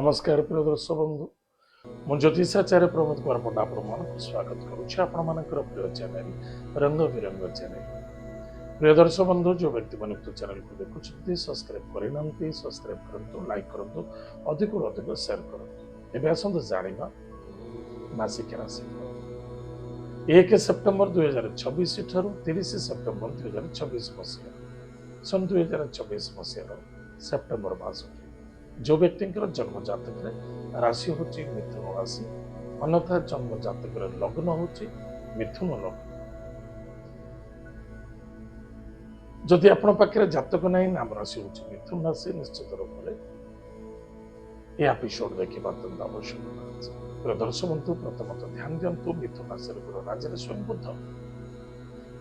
नमस्कार प्रिय दर्शक बंधु मु ज्योतिषाचार्य प्रमोद कुमार पंडा आपको स्वागत करुच्ची आपणकर प्रिय चैनल रंग बिरंग चैनल। प्रिय दर्शक बंधु जो व्यक्ति मान चैनल को देखुं सब्सक्राइब करना सब्सक्राइब करूँ लाइक करूँ अधिक अधिक शेयर करूँ। एवं आसतु जाना मासिक राशि 1 सेप्टेम्बर 2026 ठारू 30 सेप्टेम्बर 2026 मसीहा सन 2024 मसीहार सेप्टेम्बर मास जो व्यक्ति जन्म जातक राशि हूँ मिथुन राशि अन्यथा जन्म जातक लग्न हूँ मिथुन लग्न। जदि आपण पाखे जातक ना नाम राशि हूँ मिथुन राशि निश्चित रूप से यह एपिसोड देखा अत्यंत आवश्यक। दर्शक बंधु प्रथमतः ध्यान दिंतु मिथुन राशि गुरु राज्य स्वयं बुध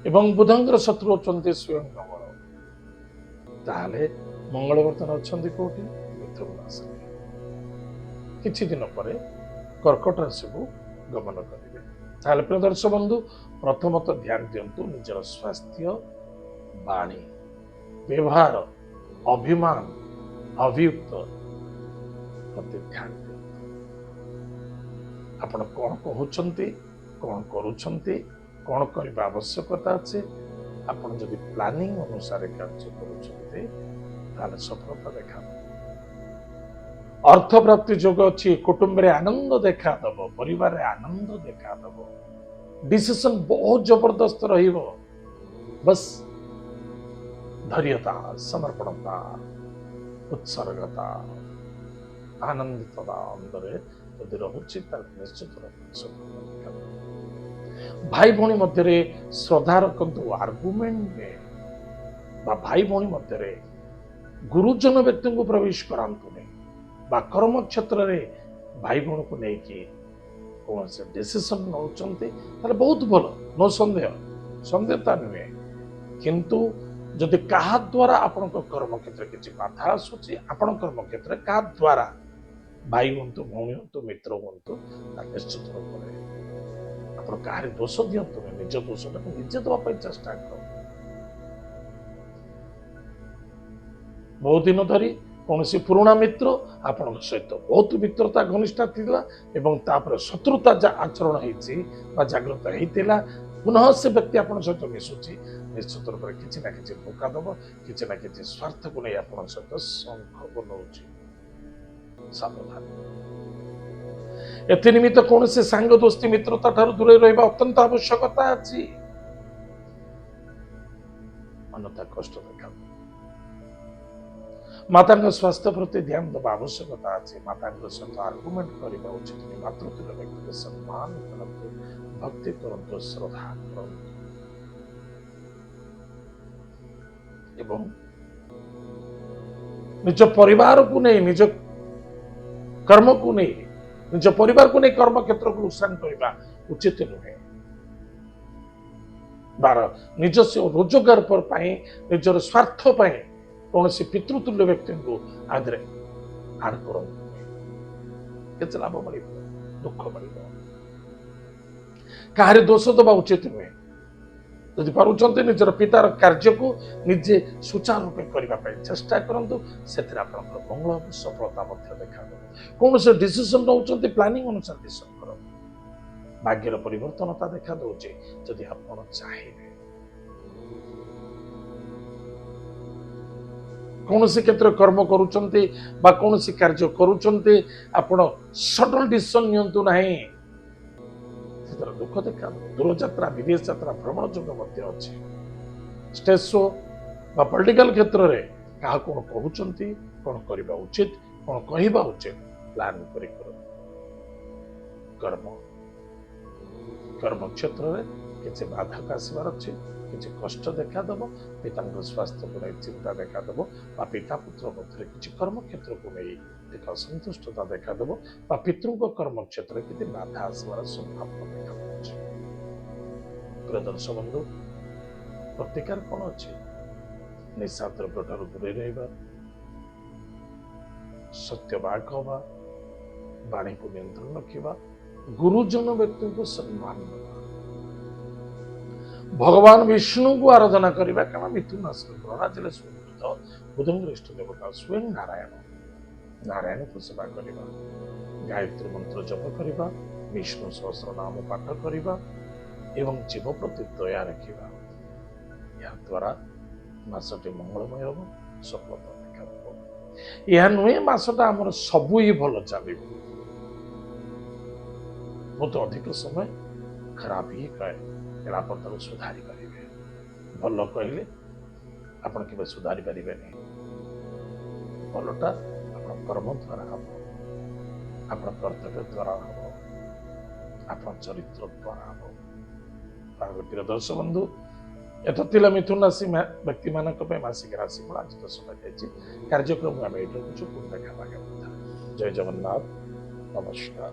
एवं बुधंकर शत्रु अच्छा स्वयं मंगल। ताहले मंगल बर्तमान अच्छा कौटी मिथुन राशि किछि दिन पर कर्कट राशि को गमन करेंगे। ताहले प्रिय दर्शक बंधु प्रथमतः ध्यान दिंतु निजर स्वास्थ्य वाणी व्यवहार अभिमान अभियुक्त प्रति ध्यान दिंतु। आपण कौन कहउछंती कौन करूछंती कौन करबा आवश्यकता अछि आपण जदि प्लानिंग अनुसार कार्य करूछंती ताले सफलता देखा अर्थ प्राप्ति जोग अच्छी कुटुंब रे आनंद देखा दब परिवार रे आनंद देखा दब डिसीजन बहुत जबरदस्त रहिबो। बस धैर्यता समर्पणता उत्सर्गता आनंदितता अंदर यदि रहुछि निश्चित रूप भाई भौणी मध्य श्रद्धा रखु आर्गुमेंट में भाई भौणी मध्य गुरुजन व्यक्ति को प्रवेश करातु नहीं कर्म क्षेत्र में भाई भौणी को लेकिन कौन से डिसीजन नौचंती बहुत भल नो संदेह संदेहता नुहे किंतु जदि क्या द्वारा आपण कर्म क्षेत्र किसी बाधा आसूची आपण कर्म क्षेत्र क्या द्वारा भाई हूँ भौणी हूँ मित्र हूँ निश्चित रूप से आप कहार दोष दिंतु निज दोष निजे देवाई चेष्टा कर। बहुत दिन धरी कौन सी पुराणा मित्र आपण सहित बहुत मित्रता घनिष्ठता थिला एवं तापर शत्रुता आचरण होती जागृत होता पुनः से व्यक्ति आपण सहित मिशुची निश्चित रूप से किसी ना कि धोखा दब किसी ना कि स्वार्थ को नहीं आपण सहित शंख बनाऊँ सावधान। एनिमित्त कौन से सांग दोस्ती मित्रता ठारू दूरे रहिबा अत्यंत आवश्यकता अछि अन्यथा कष्ट देखा। माता स्वास्थ्य प्रति ध्यान देवा आवश्यकता अच्छी माता सहित आर्गुमेंट करने उचित नहीं मातृत्व व्यक्ति सम्मान करते भक्ति करते श्रद्धा करते एवं निज परिवार को नहीं निज कर्म को नहीं निज परिवार को नहीं कर्म क्षेत्र को नुकसान करने उचित नुहे बार निज रोजगार पर निजर स्वार्थ पाए कौन सी पितृतुल्य व्यक्ति को आदरे आड़ कर लाभ मिल दुख मिल कहार दोष दबा उचित नुहे जदि पार्टी निजर पितार कार्य को निजे सुचारू रूपे करने चेष्टा करूँ से मंगल सफलता देखा कौन से डिसीजन नौकरी प्लानिंग अनुसार डिसीजन कर भाग्यर परिवर्तनता देखा दूचे जदि आप चाहिए कौन से क्षेत्र कर्म करुचंती बा कौन से कार्य करुचंती आपण सडन डिसीजन नियंतु नहीं दुख देखा दूर यात्रा विदेश यात्रा भ्रमण जोग अच्छे स्टेज शो बा पॉलिटिकल क्षेत्र में क्या कौन कहते कौन करने उचित कौन कहवा उचित प्लान कर कर्म कर्म क्षेत्र में किसी बाधक आसबार अच्छे किसी कष्ट देखा दब पिता स्वास्थ्य को नहीं चिंता देखा दब पिता पुत्र मध्य किसी कर्म क्षेत्र को नहीं एक असंतुष्टता देखा दब पितृ कर्म क्षेत्र किसी बाधा आसबार संभावना देखा प्रिय दर्शक बंधु प्रतिकार कौन अच्छे निशा द्रव्य ठार दूरे रहा सत्यवाक हवा वाणी को नियंत्रण रखा गुरुजन व्यक्ति को सम्मान देवा भगवान विष्णु को आराधना करने कारण मिथुन राशि राज्य बुधंग इष्ट देवता स्वयं नारायण ନାରାୟଣକୁ ସେବା କରିବା, ଗାୟତ୍ରୀ ମନ୍ତ୍ର ଜପ କରିବା, ବିଷ୍ଣୁ ସହସ୍ର ନାମ ପାଠ କରିବା ଏବଂ ଜୀବ ପ୍ରତି ଦୟା ରଖିବା। ଏହା ଦ୍ୱାରା ମାସଟି ମଙ୍ଗଳମୟ ହେବ, ସଫଳତା ଦେଖାଦେବ। ଏହା ନୁହେଁ ମାସଟା ଆମର ସବୁ ହିଁ ଭଲ ଚାଲିବ, ବହୁତ ଅଧିକ ସମୟ ଖରାପ ହିଁ କହେ, ତେଣୁ ଆପଣ ତାକୁ ସୁଧାରି ପାରିବେ। ଭଲ କହିଲେ ଆପଣ କେବେ ସୁଧାରି ପାରିବେନି। ଭଲଟା ଆପଣ କର୍ମ ଦ୍ୱାରା ହେବ, ଆପଣ କର୍ତ୍ତବ୍ୟ ଦ୍ୱାରା ହେବ, ଆପଣ ଚରିତ୍ର ଦ୍ୱାରା ହେବ। ପ୍ରିୟ ଦର୍ଶକ ବନ୍ଧୁ, ଏତ ଥିଲା ମିଥୁନ ରାଶି ବ୍ୟକ୍ତିମାନଙ୍କ ପାଇଁ ମାସିକ ରାଶିଫଳ। ଆଜି ତ ସମୟ ଯାଇଛି, କାର୍ଯ୍ୟକ୍ରମ ଆମେ ଏଇଠି ରଖୁଛୁ। ପୁଣି ଦେଖା ପାଇବା କଥା। ଜୟ ଜଗନ୍ନାଥ, ନମସ୍କାର।